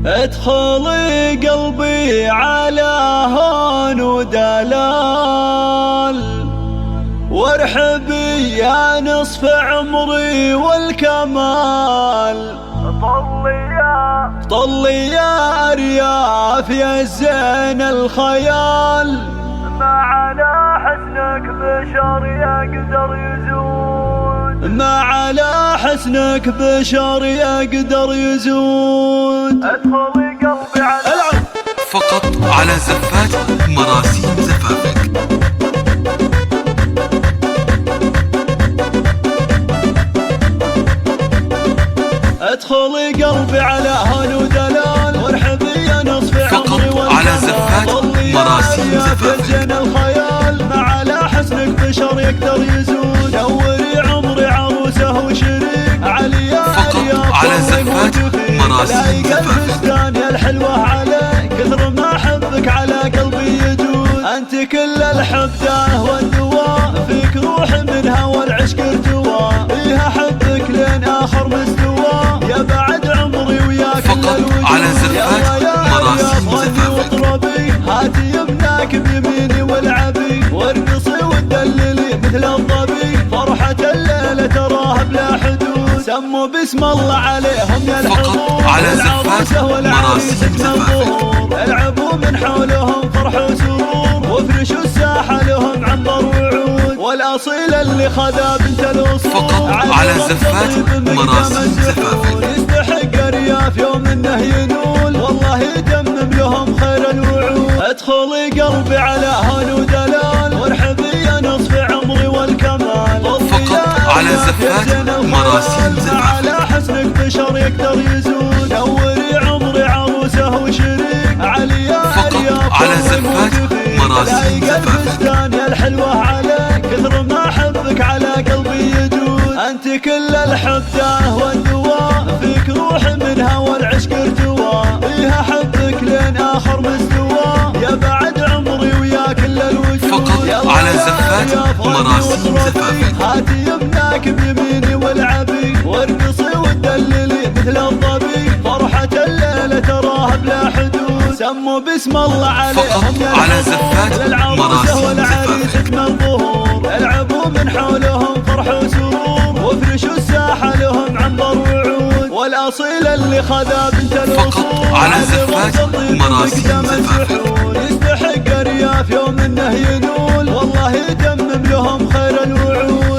ادخلي قلبي على هون ودلال، وارحبي يا نصف عمري والكمال. طلي يا أرياف يا زين الخيال، ما على حسنك بشر يقدر يزود، ما على حسنك بشر يقدر يزود. ادخلي قلبي على العب فقط على زفات مراسيم زفافك. ادخلي قلبي على هون ودلال، وارحبي يا نصف عمري فقط على زفات مراسيم زفافك. زين الخيال، ما على حسنك بشر يقدر يزود. دوري عمري عروسه وشريك علي يا فقط على زفات مراسيم زفافك. الفستان يا الحلوة عليك، كثر ما احبك على قلبي يجود. انت كل الحبده والدواء، فيك روح منها والعشق ارتوى. فيها حبك لين اخر مستوى، يا بعد عمري وياك فقط على زفات مراسيم زفافك. هاتي يمناك بيميني والعبي، وارقصي وتدللي مثل الظبي. فرحة الليلة تراها بلا حدود، سموا باسم الله عليهم يا الحضور. فقط على زفات مراسيم زفافك. العبوا من حولهم فرح وسرور، وافرشوا الساحة لهم عنبر وعود. والأصيل اللي خذا بنت الأصول، فقط على زفات مراسيم زفافك. يستحق أرياف يوم انه ينول، والله يتمم لهم خير الوعود. ادخلي قلبي على هون ودلال، وارحبي يا نصف عمري والكمال. فقط على زفات مراسيم زفافك. ما على حسنك بشر يقدر يزود. دوري عمري عروسه وشريك علي يا فقط على زفات مراسيم زفافك. الفستان يا الحلوة عليك، كثر ما احبك على قلبي يجود. انت كل الحبده والدواء، فيك روح منها والعشق ارتوى. فيها حبك لين اخر مستوى، يا بعد عمري ويا كل الوجود. فقط على زفات مراسيم زفافك. هاتي يمناك بيميني والعبي، وارقصي وتدللي مثل الظبي. فرحة الليلة تراها بلا حدود، سموا باسم الله عليهم يا على زفات مراسيم زفافك. الظهور. العبوا من حولهم فرح وسرور، وافرشوا الساحة لهم عنبر وعود. والأصيل اللي خذا بنت الأصول، فقط على زفات مراسيم زفافك. يستحق أرياف يوم انه ينول، والله يتمم لهم خير الوعود.